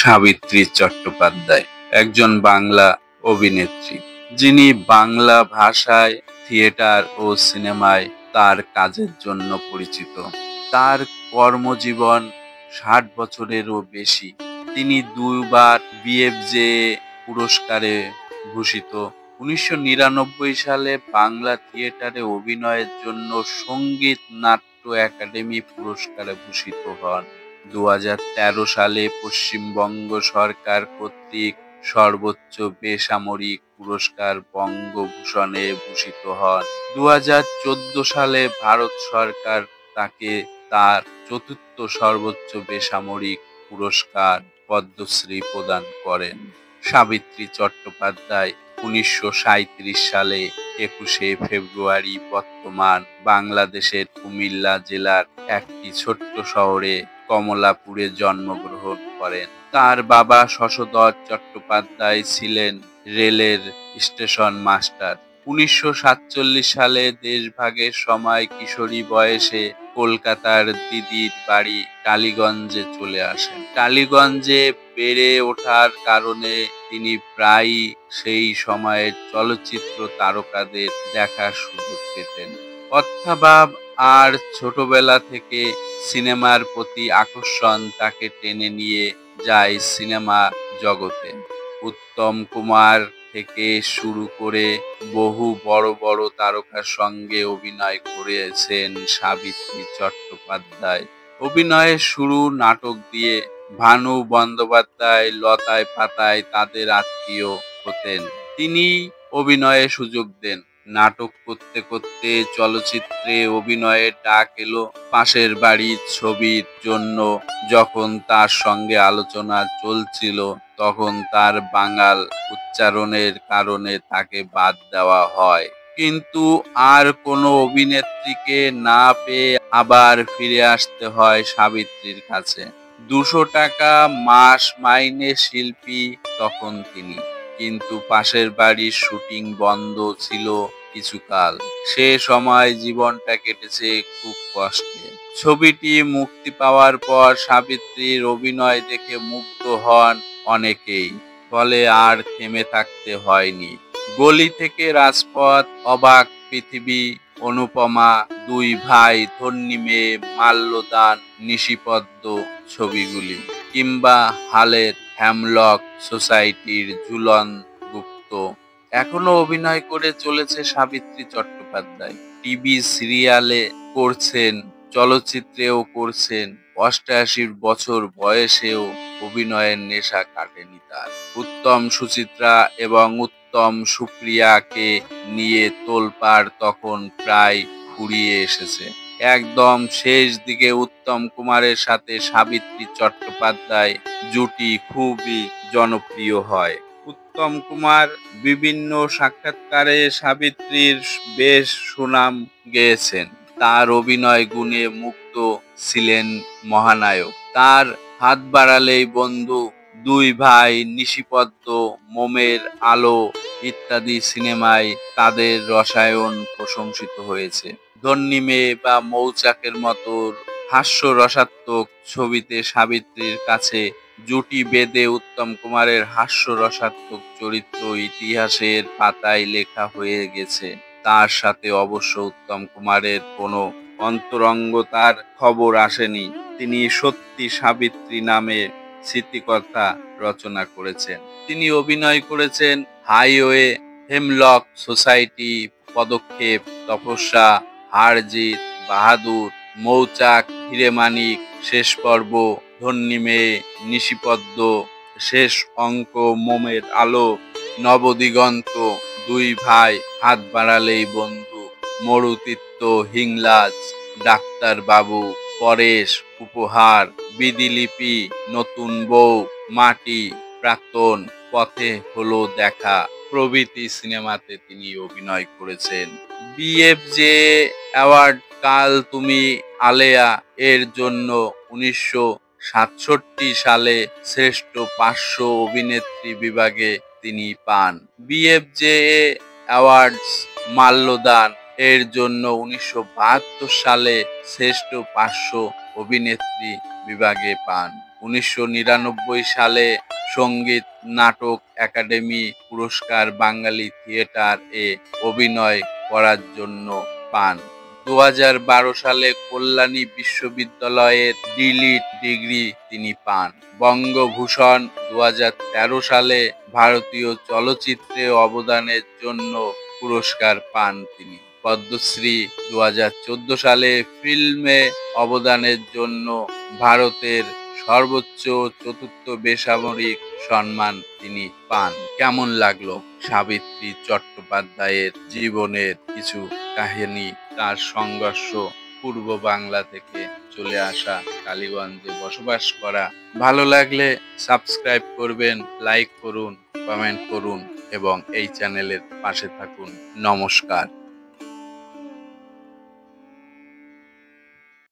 সাবিত্রী চট্টোপাধ্যায় একজন বাংলা অভিনেত্রী, যিনি বাংলা ভাষায় থিয়েটার ও সিনেমায় তার কাজের জন্য পরিচিত। তার কর্মজীবন ৬০ বছরেরও বেশি। তিনি দুইবার বিএফজে পুরস্কারে ভূষিত। ১৯৯৯ সালে বাংলা থিয়েটারে অভিনয়ের জন্য সঙ্গীত নাট্য একাডেমি পুরস্কারে ভূষিত হন। ২০১৩ সালে পশ্চিমবঙ্গ সরকার কর্তৃক সর্বোচ্চ বেসামরিক পুরস্কার বঙ্গভূষণে ভূষিত হন। ২০১৪ সালে ভারত সরকার তাকে তার চতুর্থ সর্বোচ্চ বেসামরিক পুরস্কার পদ্মশ্রী প্রদান করেন। সাবিত্রী চট্টোপাধ্যায় ১৯৩৭ সালে ২১শে ফেব্রুয়ারি বর্তমান বাংলাদেশের কুমিল্লা জেলার একটি ছোট্ট শহরে কমলাপুরে জন্মগ্রহণ করেন। তার বাবা শশধর চট্টোপাধ্যায় ছিলেন রেলের স্টেশন মাস্টার। ১৯৪৭ সালে দেশভাগের সময় কিশোরী বয়সে কলকাতার দিদির বাড়ি টালিগঞ্জে চলে আসেন। টালিগঞ্জে বেড়ে ওঠার কারণে তিনি প্রায়ই সেই সময়ের চলচ্চিত্র তারকাদের দেখার সুযোগ পেতেন। অর্থাভাব আর ছোটবেলা থেকে সিনেমার প্রতি আকর্ষণ তাকে টেনে নিয়ে যায় সিনেমা জগতে। উত্তম কুমার থেকে শুরু করে বহু বড় বড় তারকার সঙ্গে অভিনয় করেছেন সাবিত্রী চট্টোপাধ্যায়। অভিনয়ের শুরু নাটক দিয়ে। ভানু বন্দ্যোপাধ্যায় লতায় পাতায় তাদের আত্মীয় হতেন। তিনি অভিনয়ে সুযোগ দেন। নাটক করতে করতে চলচ্চিত্রে অভিনয়ের ডাক এলো। পাশের বাড়ির ছবির জন্য যখন তার সঙ্গে আলোচনা চলছিল, তখন তার বাঙাল উচ্চারণের কারণে তাকে বাদ দেওয়া হয়। কিন্তু আর কোনো অভিনেত্রীকে না পেয়ে আবার ফিরে আসতে হয় সাবিত্রীর কাছে। ২০০ টাকা মাস মাইনে শিল্পী তখন তিনি। কিন্তু পাশের বাড়ির শুটিং বন্ধ ছিল কিছুকাল। সে সময় জীবনটা কেটেছে খুব কষ্টে। ছবিটি মুক্তি পাওয়ার পর সাবিত্রীর অভিনয় দেখে মুগ্ধ হন অনেকেই। ফলে আর থেমে থাকতে হয়নি। গলি থেকে রাজপথ, অবাক পৃথিবী, অনুপমা, দুই ভাই, ধন্যী মেয়ে, মাল্যদান, নিশিপদ্ম ছবিগুলি, কিংবা হালের হ্যামলক সোসাইটির ঝুলন গুপ্ত। এখনো অভিনয় করে চলেছে সাবিত্রী চট্টোপাধ্যায়। টিভি সিরিয়ালে করছেন, চলচ্চিত্রেও করছেন। ৮৮ বছর বয়সেও অভিনয়ের নেশা কাটেনি তার। উত্তম সুচিত্রা এবং উত্তম সুপ্রিয়াকে নিয়ে তোলপাড় তখন প্রায় ফুরিয়ে এসেছে। একদম শেষ দিকে উত্তম কুমারের সাথে সাবিত্রী চট্টোপাধ্যায় জুটি খুবই জনপ্রিয় হয়। উত্তম কুমার বিভিন্ন সাক্ষাৎকারে সাবিত্রীর বেশ সুনাম গেয়েছেন। তার অভিনয় গুণে মুগ্ধ ছিলেন মহানায়ক। তার হাত বাড়ালেই বন্ধু, দুই ভাই, নিশিপদ্ম, মোমের আলো ইত্যাদি সিনেমায় তাদের রসায়ন প্রশংসিত হয়েছে। ধন্যী মেয়ে বা মৌচাকের মতো হাস্যরসাত্মক ছবিতে সাবিত্রীর কাছে জুটি বেঁধে উত্তম কুমারের হাস্যরসাত্মক চরিত্র ইতিহাসের পাতায় লেখা হয়ে গেছে। তার সাথে অবশ্য উত্তম কুমারের কোনো অন্তরঙ্গতার খবর আসেনি। তিনি সত্যি সাবিত্রী নামে স্মৃতিকথা রচনা করেছেন। তিনি অভিনয় করেছেন হাইওয়ে, হেমলক সোসাইটি, পদক্ষেপ, তপস্যা, হার জিত, বাহাদুর, মৌচাক, হিরেমানিক, শেষ পর্ব, ধন্যী মেয়ে, নিশিপদ্ম, শেষ অঙ্ক, মোমের আলো, নবদিগন্ত, দুই ভাই, হাত বাড়ালেই বন্ধু, মরুতীর্থ, হিংলাজ, ডাক্তার বাবু, পরেশ, উপহার, বিধিলিপি, নতুন বউ, মাটি, প্রাক্তন, পথে হলো দেখা প্রভৃতি সিনেমাতে তিনি অভিনয় করেছেন। বিএফজে অ্যাওয়ার্ড কাল তুমি আলেয়া এর জন্য ১৯৬৭ সালে শ্রেষ্ঠ পার্শ্ব অভিনেত্রী বিভাগে তিনি পান। বিএফজে অ্যাওয়ার্ডস মাল্যদান এর জন্য ১৯৭২ সালে শ্রেষ্ঠ পার্শ্ব অভিনেত্রী বিভাগে পান। 1999 সালে সঙ্গীত নাটক একাডেমি পুরস্কার বাঙালি থিয়েটার এ অভিনয় করার জন্য পান। 2012 সালে কল্যাণী বিশ্ববিদ্যালয়ের ডিলিট ডিগ্রি তিনি পান। বঙ্গভূষণ 2013 সালে ভারতীয় চলচ্চিত্রে অবদানের জন্য পুরস্কার পান তিনি। পদ্মশ্রী 2014 সালে ফিল্মে অবদানের জন্য ভারতের সর্বোচ্চ চতুর্থ বেসামরিক সম্মান তিনি পান। কেমন লাগলো সাবিত্রী চট্টোপাধ্যায়ের জীবনের কিছু কাহিনী, তার সংঘর্ষ, পূর্ব বাংলা থেকে চলে আসা, কালীগঞ্জে বসবাস করা? ভালো লাগলে সাবস্ক্রাইব করবেন, লাইক করুন, কমেন্ট করুন এবং এই চ্যানেলের পাশে থাকুন। নমস্কার।